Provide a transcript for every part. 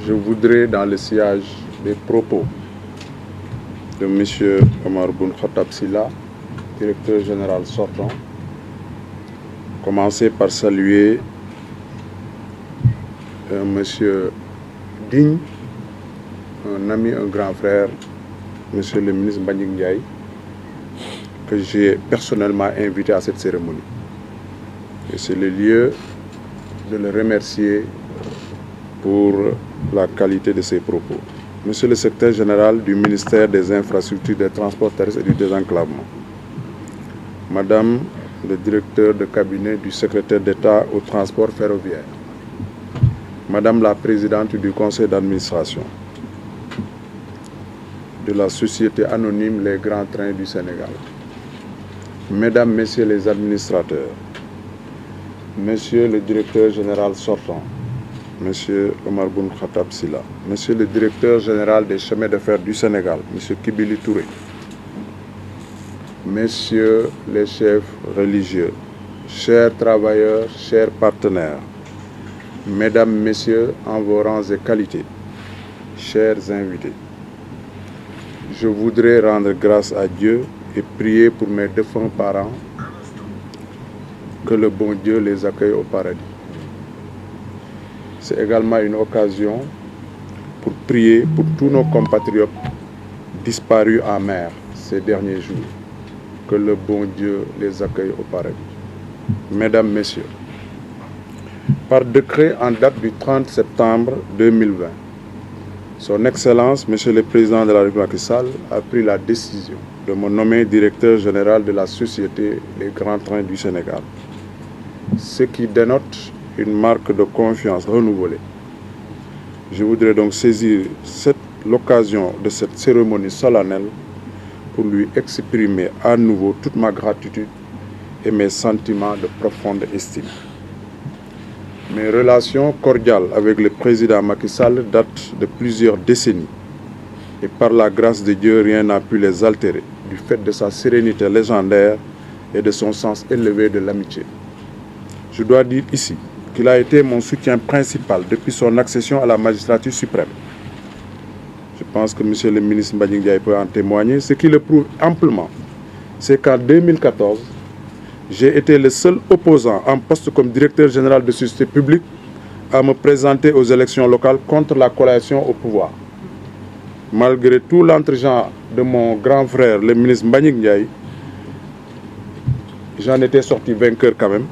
je voudrais, dans le sillage des propos de M. Omar Boun Khattab Sylla, directeur général sortant, commencer par saluer un monsieur digne, un ami, un grand frère, monsieur le ministre Mbagnick Ndiaye, que j'ai personnellement invité à cette cérémonie. Et c'est le lieu de le remercier pour la qualité de ses propos. Monsieur le secrétaire général du ministère des Infrastructures, des Transports terrestres et du Désenclavement. Madame le directeur de cabinet du secrétaire d'État au transport ferroviaire. Madame la présidente du conseil d'administration de la société anonyme Les Grands Trains du Sénégal. Mesdames, Messieurs les administrateurs, Monsieur le directeur général sortant, Monsieur Omar Boun Khattab Sylla, Monsieur le directeur général des chemins de fer du Sénégal, Monsieur Kibili Touré, Messieurs les chefs religieux, chers travailleurs, chers partenaires, Mesdames, Messieurs, en vos rangs et qualités, chers invités, je voudrais rendre grâce à Dieu et prier pour mes défunts parents, que le bon Dieu les accueille au paradis. C'est également une occasion pour prier pour tous nos compatriotes disparus en mer ces derniers jours. Que le bon Dieu les accueille au paradis. Mesdames, Messieurs, par décret en date du 30 septembre 2020, Son Excellence, Monsieur le Président de la République Macky Sall, a pris la décision de me nommer directeur général de la société Les Grands Trains du Sénégal, ce qui dénote une marque de confiance renouvelée. Je voudrais donc saisir l'occasion de cette cérémonie solennelle pour lui exprimer à nouveau toute ma gratitude et mes sentiments de profonde estime. Mes relations cordiales avec le président Macky Sall datent de plusieurs décennies et par la grâce de Dieu, rien n'a pu les altérer du fait de sa sérénité légendaire et de son sens élevé de l'amitié. Je dois dire ici qu'il a été mon soutien principal depuis son accession à la magistrature suprême. Je pense que M. le ministre Mbagnick Ndiaye peut en témoigner. Ce qui le prouve amplement, c'est qu'en 2014, j'ai été le seul opposant en poste comme directeur général de société publique à me présenter aux élections locales contre la coalition au pouvoir. Malgré tout l'entregent de mon grand frère, le ministre Mbagnick Ndiaye, j'en étais sorti vainqueur quand même,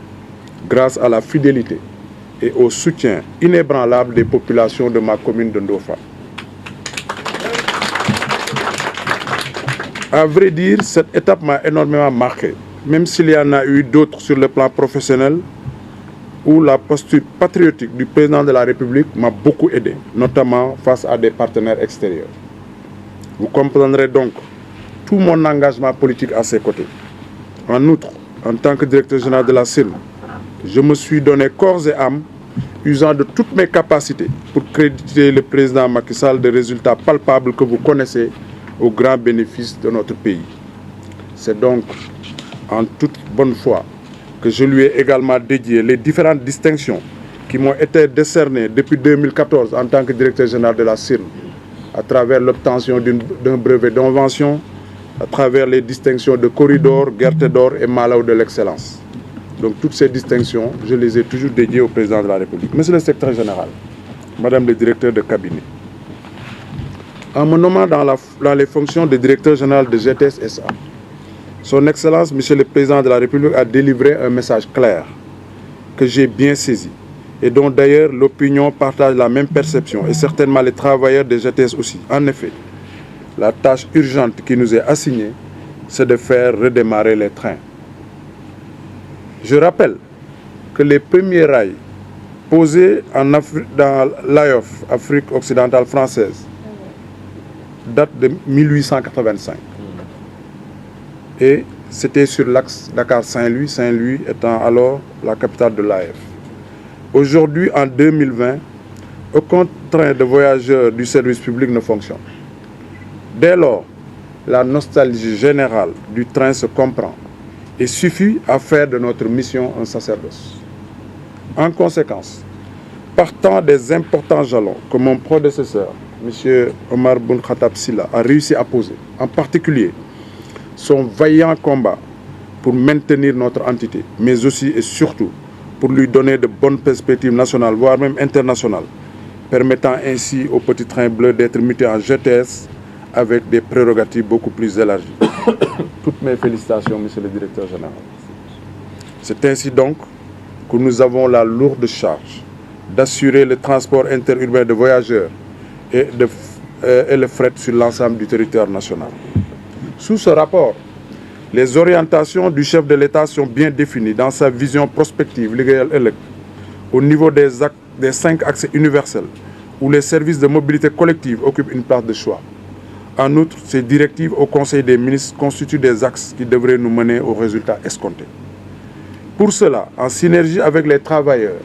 grâce à la fidélité et au soutien inébranlable des populations de ma commune de Ndofane. À vrai dire, cette étape m'a énormément marqué, même s'il y en a eu d'autres sur le plan professionnel, où la posture patriotique du président de la République m'a beaucoup aidé, notamment face à des partenaires extérieurs. Vous comprendrez donc tout mon engagement politique à ses côtés. En outre, en tant que directeur général de la CIRL, je me suis donné corps et âme, usant de toutes mes capacités pour créditer le président Macky Sall de résultats palpables que vous connaissez au grand bénéfice de notre pays. C'est donc en toute bonne foi que je lui ai également dédié les différentes distinctions qui m'ont été décernées depuis 2014 en tant que directeur général de la CIRL, à travers l'obtention d'un brevet d'invention, à travers les distinctions de Corridor, Gerte d'Or et Malaw de l'excellence. Donc toutes ces distinctions, je les ai toujours dédiées au président de la République. Monsieur le secrétaire général, Madame le directeur de cabinet, en me nommant dans les fonctions de directeur général de GTS SA, Son Excellence, Monsieur le Président de la République, a délivré un message clair que j'ai bien saisi et dont d'ailleurs l'opinion partage la même perception et certainement les travailleurs de GTS aussi. En effet, la tâche urgente qui nous est assignée, c'est de faire redémarrer les trains. Je rappelle que les premiers rails posés dans l'AOF, Afrique occidentale française, datent de 1885. Et c'était sur l'axe Dakar-Saint-Louis, Saint-Louis étant alors la capitale de l'AF. Aujourd'hui, en 2020, aucun train de voyageurs du service public ne fonctionne. Dès lors, la nostalgie générale du train se comprend et suffit à faire de notre mission un sacerdoce. En conséquence, Partant des importants jalons que mon prédécesseur, M. Omar Boun Khattab Sylla, a réussi à poser, en particulier son vaillant combat pour maintenir notre entité, mais aussi et surtout pour lui donner de bonnes perspectives nationales, voire même internationales, permettant ainsi au petit train bleu d'être muté en GTS avec des prérogatives beaucoup plus élargies. Toutes mes félicitations, Monsieur le Directeur Général. C'est ainsi donc que nous avons la lourde charge d'assurer le transport interurbain de voyageurs et le fret sur l'ensemble du territoire national. Sous ce rapport, les orientations du chef de l'État sont bien définies dans sa vision prospective au niveau des 5 axes universels où les services de mobilité collective occupent une place de choix. En outre, ces directives au Conseil des ministres constituent des axes qui devraient nous mener aux résultats escomptés. Pour cela, en synergie avec les travailleurs,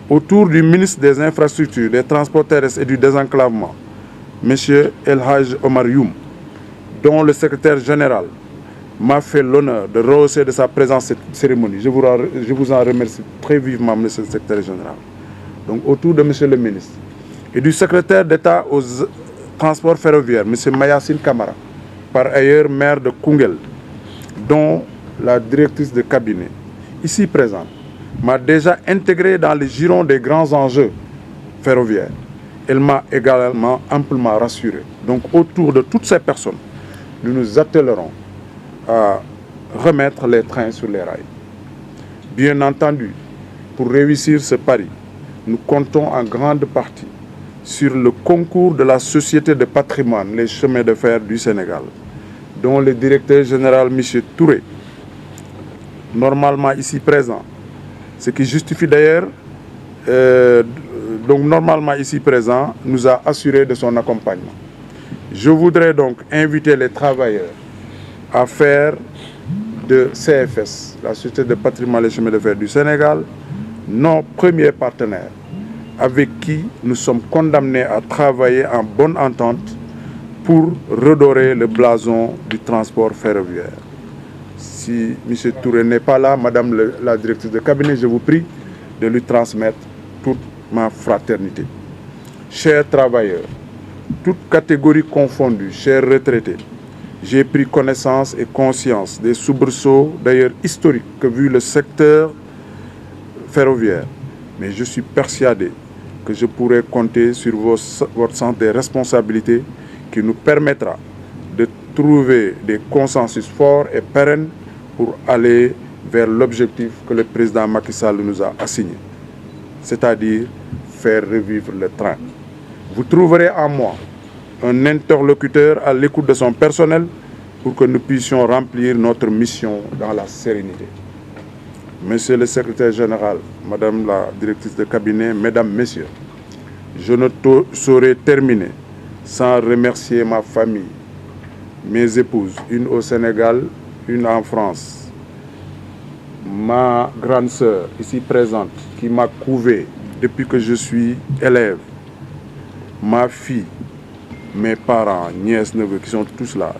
autour du ministre des Infrastructures, des Transports terrestres et du Désenclavement, M. El Haj Omar Youm, dont le secrétaire général m'a fait l'honneur de rehausser de sa présence cette cérémonie. Je vous en remercie très vivement, M. le secrétaire général. Donc, autour de M. le ministre et du secrétaire d'État aux transports ferroviaires, M. Mayassine Kamara, par ailleurs maire de Koungheul, dont la directrice de cabinet, ici présente, m'a déjà intégré dans les girons des grands enjeux ferroviaires. Elle m'a également amplement rassuré. Donc, autour de toutes ces personnes, nous nous attellerons à remettre les trains sur les rails. Bien entendu, pour réussir ce pari, nous comptons en grande partie sur le concours de la Société de patrimoine, les chemins de fer du Sénégal, dont le directeur général, M. Touré, normalement ici présent, ce qui justifie d'ailleurs, normalement ici présent, nous a assuré de son accompagnement. Je voudrais donc inviter les travailleurs à faire de CFS, la Société de patrimoine et chemins de fer du Sénégal, nos premiers partenaires avec qui nous sommes condamnés à travailler en bonne entente pour redorer le blason du transport ferroviaire. Si M. Touré n'est pas là, Madame la directrice de cabinet, je vous prie de lui transmettre toute ma fraternité. Chers travailleurs, toutes catégories confondues, chers retraités, j'ai pris connaissance et conscience des soubresauts, d'ailleurs historiques, que vu le secteur ferroviaire. Mais je suis persuadé que je pourrai compter sur votre sens des responsabilités qui nous permettra de trouver des consensus forts et pérennes pour aller vers l'objectif que le président Macky Sall nous a assigné, c'est-à-dire faire revivre le train. Vous trouverez en moi un interlocuteur à l'écoute de son personnel pour que nous puissions remplir notre mission dans la sérénité. Monsieur le secrétaire général, Madame la directrice de cabinet, Mesdames, Messieurs, je ne saurais terminer sans remercier ma famille, mes épouses, une au Sénégal, une en France, ma grande sœur ici présente qui m'a couvé depuis que je suis élève, ma fille, mes parents, nièces, neveux qui sont tous là,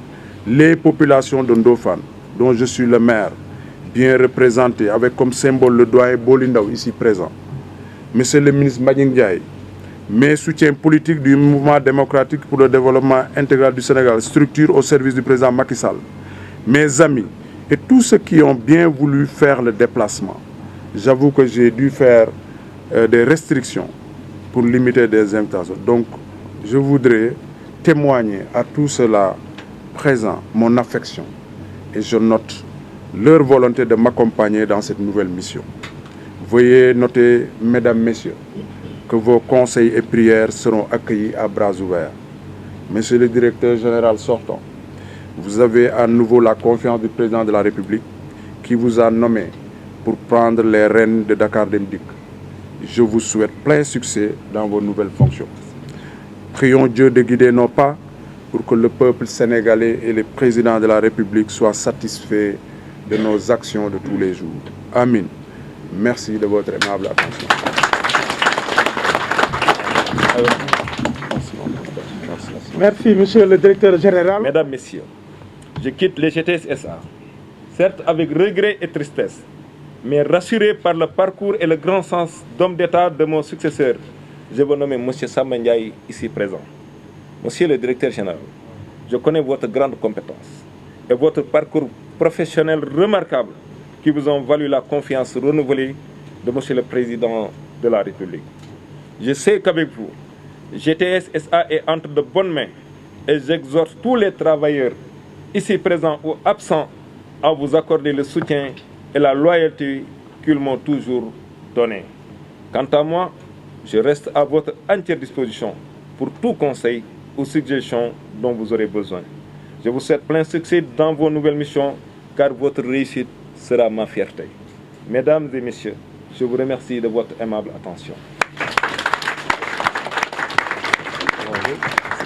les populations de Ndofane, dont je suis le maire, bien représenté avec comme symbole le doyen Bolindaou ici présent, Monsieur le ministre Mbagnick Ndiaye, mes soutiens politiques du mouvement démocratique pour le développement intégral du Sénégal, structure au service du président Macky Sall, mes amis et tous ceux qui ont bien voulu faire le déplacement. J'avoue que j'ai dû faire des restrictions pour limiter des invitations. Donc, je voudrais témoigner à tous ceux-là présents mon affection et je note leur volonté de m'accompagner dans cette nouvelle mission. Veuillez noter, Mesdames, Messieurs, que vos conseils et prières seront accueillis à bras ouverts. Monsieur le directeur général sortant, vous avez à nouveau la confiance du président de la République qui vous a nommé pour prendre les rênes de Dakar Dem Dikk. Je vous souhaite plein succès dans vos nouvelles fonctions. Prions Dieu de guider nos pas pour que le peuple sénégalais et le président de la République soient satisfaits de nos actions de tous les jours. Amin. Merci de votre aimable attention. Merci, Monsieur le Directeur Général. Mesdames, Messieurs, je quitte les GTS SA, certes avec regret et tristesse, mais rassuré par le parcours et le grand sens d'homme d'État de mon successeur, je vous nomme M. Samba Ndiaye, ici présent. Monsieur le directeur général, je connais votre grande compétence et votre parcours professionnel remarquable qui vous ont valu la confiance renouvelée de Monsieur le Président de la République. Je sais qu'avec vous, GTS SA est entre de bonnes mains et j'exhorte tous les travailleurs ici présents ou absents à vous accorder le soutien et la loyauté qu'ils m'ont toujours donné. Quant à moi, je reste à votre entière disposition pour tout conseil ou suggestion dont vous aurez besoin. Je vous souhaite plein succès dans vos nouvelles missions, car votre réussite sera ma fierté. Mesdames et messieurs, je vous remercie de votre aimable attention. Bonjour.